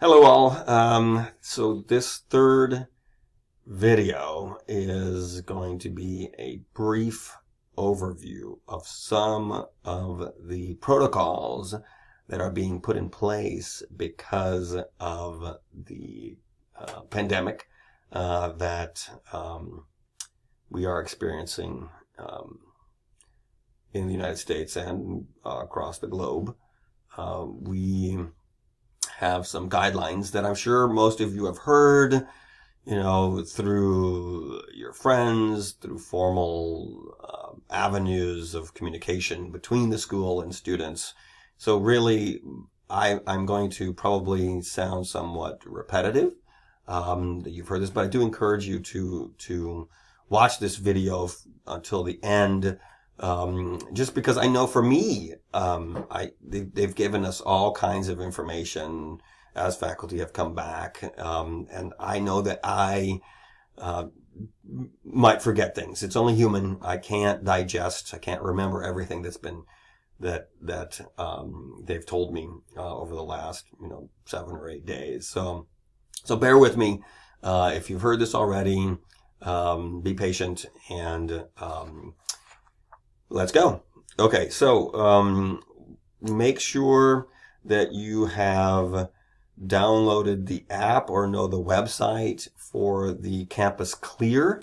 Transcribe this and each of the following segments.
Hello all. So this third video is going to be a brief overview of some of the protocols that are being put in place because of the pandemic that we are experiencing in the United States and across the globe. We have some guidelines that I'm sure most of you have heard, through your friends, through formal avenues of communication between the school and students. So really, I'm going to probably sound somewhat repetitive. You've heard this, but I do encourage you to watch this video until the end. Just because I know for me, they've given us all kinds of information as faculty have come back, and I know that I might forget things. It's only human. I can't digest. I can't remember everything that they've told me over the last 7 or 8 days. So bear with me. If you've heard this already, be patient and let's go. Okay, so make sure that you have downloaded the app or know the website for the Campus Clear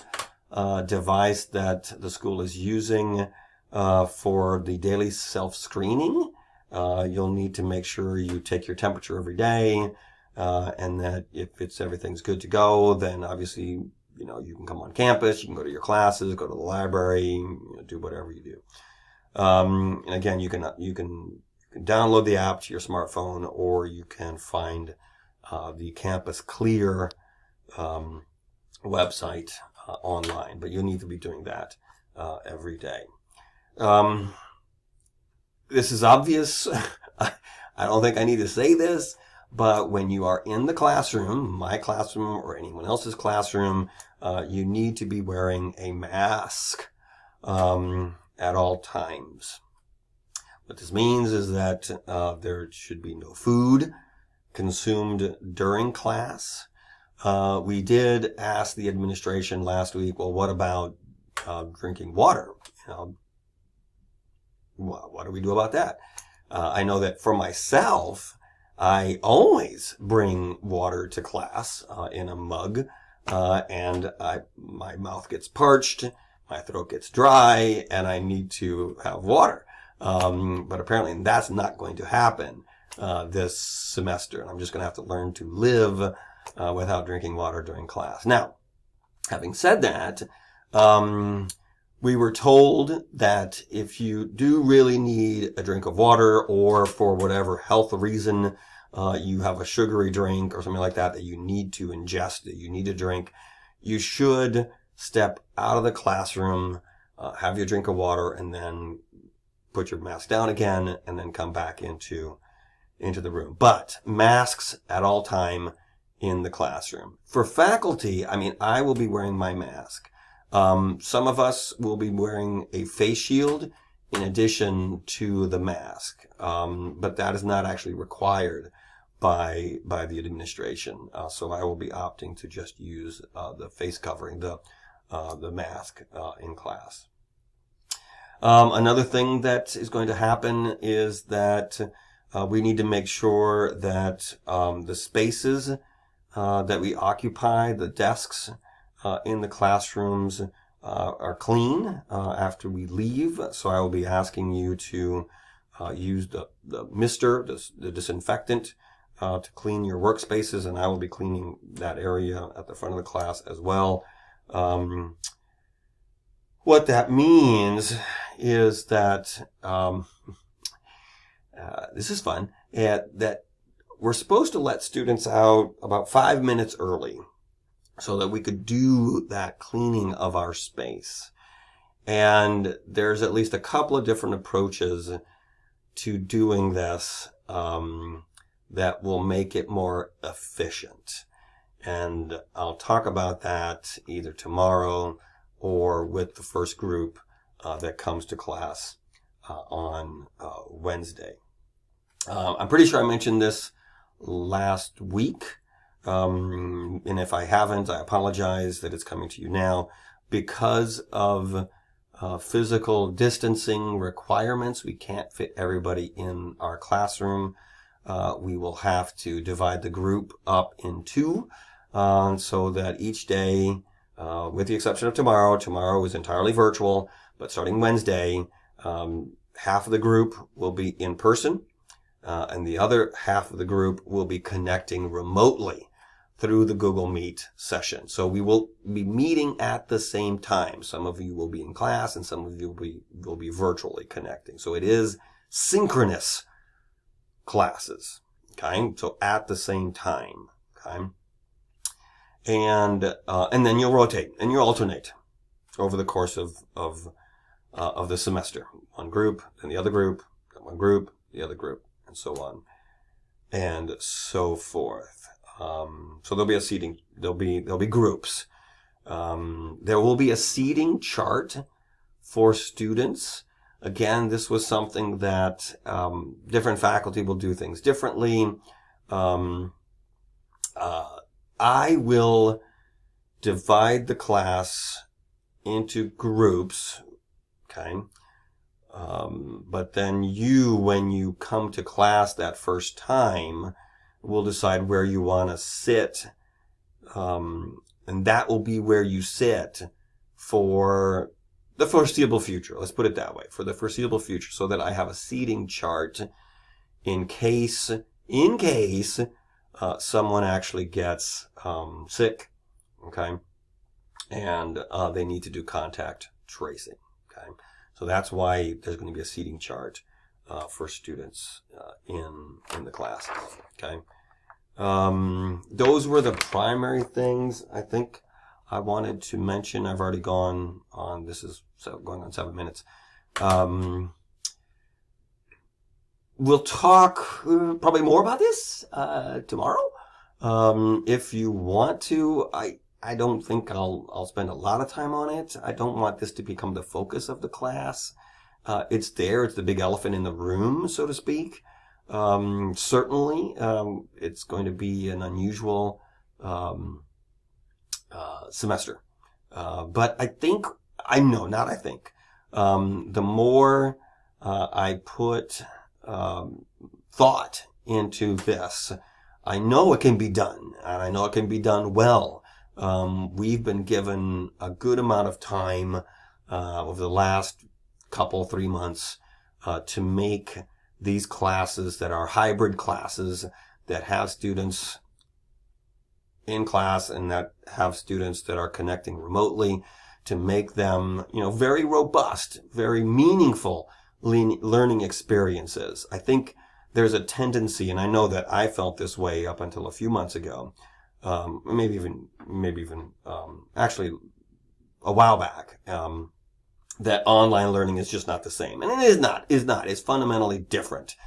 device that the school is using for the daily self-screening. You'll need to make sure you take your temperature every day, and that if everything's good to go, then obviously you can come on campus, you can go to your classes, go to the library, do whatever you do. And again, you can download the app to your smartphone, or you can find the Campus Clear website online. But you'll need to be doing that every day. This is obvious. I don't think I need to say this. But when you are in the classroom, my classroom or anyone else's classroom, you need to be wearing a mask at all times. What this means is that there should be no food consumed during class. We did ask the administration last week, well, what about drinking water? What do we do about that? I know that for myself, I always bring water to class in a mug, and my mouth gets parched, my throat gets dry, and I need to have water. But apparently that's not going to happen this semester, and I'm just going to have to learn to live without drinking water during class. Now, having said that, we were told that if you do really need a drink of water, or for whatever health reason you have a sugary drink or something like that you need to ingest, that you need to drink, you should step out of the classroom, have your drink of water, and then put your mask down again, and then come back into the room. But masks at all time in the classroom. For faculty, I will be wearing my mask. Some of us will be wearing a face shield in addition to the mask, but that is not actually required by the administration. So I will be opting to just use the face covering, the mask in class. Another thing that is going to happen is that we need to make sure that the spaces that we occupy, the desks in the classrooms, are clean after we leave. So I will be asking you to use the mister, the disinfectant, to clean your workspaces, and I will be cleaning that area at the front of the class as well. What that means is that this is fun, that we're supposed to let students out about 5 minutes early so that we could do that cleaning of our space. And there's at least a couple of different approaches to doing this that will make it more efficient. And I'll talk about that either tomorrow or with the first group that comes to class on Wednesday. I'm pretty sure I mentioned this last week. And if I haven't, I apologize that it's coming to you now. Because of physical distancing requirements, we can't fit everybody in our classroom. We will have to divide the group up in two, so that each day, with the exception of tomorrow is entirely virtual, but starting Wednesday, half of the group will be in person, and the other half of the group will be connecting remotely through the Google Meet session. So we will be meeting at the same time. Some of you will be in class and some of you will be virtually connecting. So it is synchronous classes. Okay. So at the same time. Okay. And then you'll rotate and you'll alternate over the course of the semester. One group, then the other group, then one group, the other group, and so on and so forth. So there'll be a seating, there'll be groups. There will be a seating chart for students. Again, this was something that, different faculty will do things differently. I will divide the class into groups. Okay. But then when you come to class that first time, will decide where you want to sit. And that will be where you sit for the foreseeable future. Let's put it that way, for the foreseeable future, so that I have a seating chart in case someone actually gets sick, okay, and they need to do contact tracing, okay. So that's why there's going to be a seating chart for students in the classes, okay. Those were the primary things I think I wanted to mention. I've already gone on, this is going on 7 minutes. We'll talk probably more about this tomorrow. If you want to, I don't think I'll spend a lot of time on it. I don't want this to become the focus of the class. It's there. It's the big elephant in the room, so to speak. Certainly, it's going to be an unusual semester. But the more I put thought into this, I know it can be done, and I know it can be done well. We've been given a good amount of time over the last 3 months to make these classes that are hybrid classes, that have students in class and that have students that are connecting remotely, to make them, very robust, very meaningful learning experiences. I think there's a tendency, and I know that I felt this way up until a few months ago, maybe even actually a while back, that online learning is just not the same. And it is not. It's fundamentally different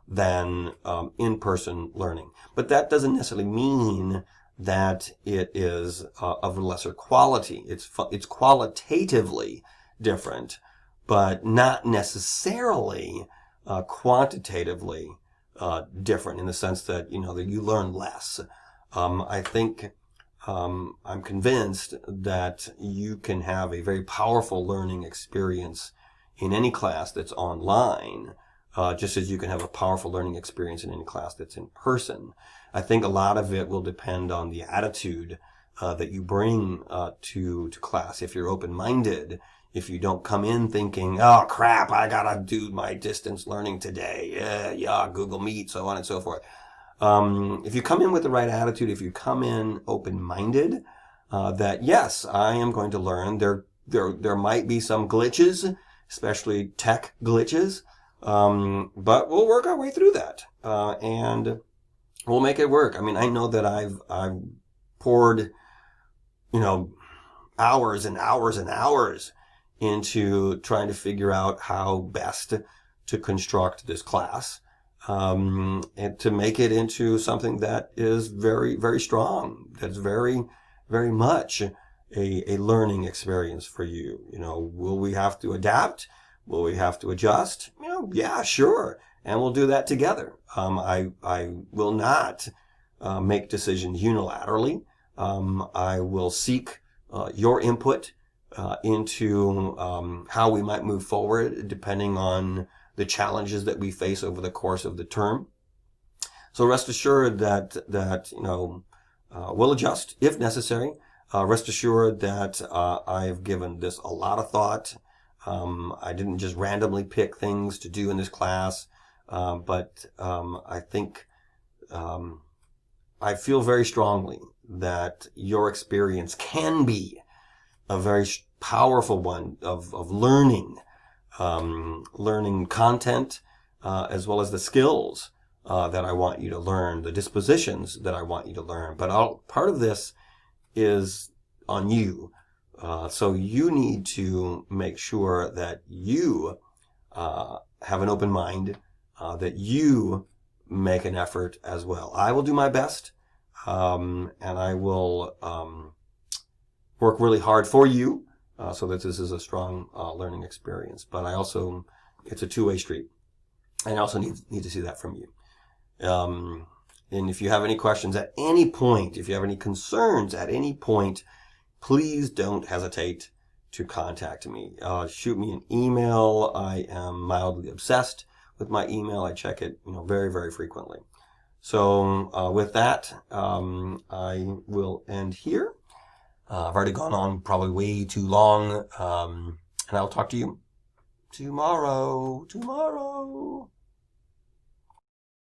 than in-person learning. But that doesn't necessarily mean that it is of lesser quality. It's qualitatively different, but not necessarily quantitatively different, in the sense that, that you learn less. I think I'm convinced that you can have a very powerful learning experience in any class that's online, just as you can have a powerful learning experience in any class that's in person. I think a lot of it will depend on the attitude that you bring to class. If you're open-minded, if you don't come in thinking, oh crap, I gotta do my distance learning today, yeah, Google Meet, so on and so forth. If you come in with the right attitude, if you come in open-minded, that yes, I am going to learn. There might be some glitches, especially tech glitches, but we'll work our way through that, and we'll make it work. I mean, I know that I've poured, hours and hours and hours into trying to figure out how best to construct this class. And to make it into something that is very, very strong, that's very, very much a learning experience for you. Will we have to adapt? Will we have to adjust? Yeah, sure. and we'll do that together. I will not make decisions unilaterally. I will seek your input into how we might move forward depending on the challenges that we face over the course of the term. So rest assured that we'll adjust if necessary. Rest assured that I've given this a lot of thought. I didn't just randomly pick things to do in this class, but I think I feel very strongly that your experience can be a very powerful one of learning content as well as the skills that I want you to learn, the dispositions that I want you to learn. But part of this is on you. So you need to make sure that you have an open mind, that you make an effort as well. I will do my best, and I will work really hard for you so that this is a strong learning experience. But it's a two-way street. And I also need to see that from you. And if you have any questions at any point, if you have any concerns at any point, please don't hesitate to contact me. Shoot me an email. I am mildly obsessed with my email. I check it, very, very frequently. So with that, I will end here. I've already gone on probably way too long, and I'll talk to you tomorrow.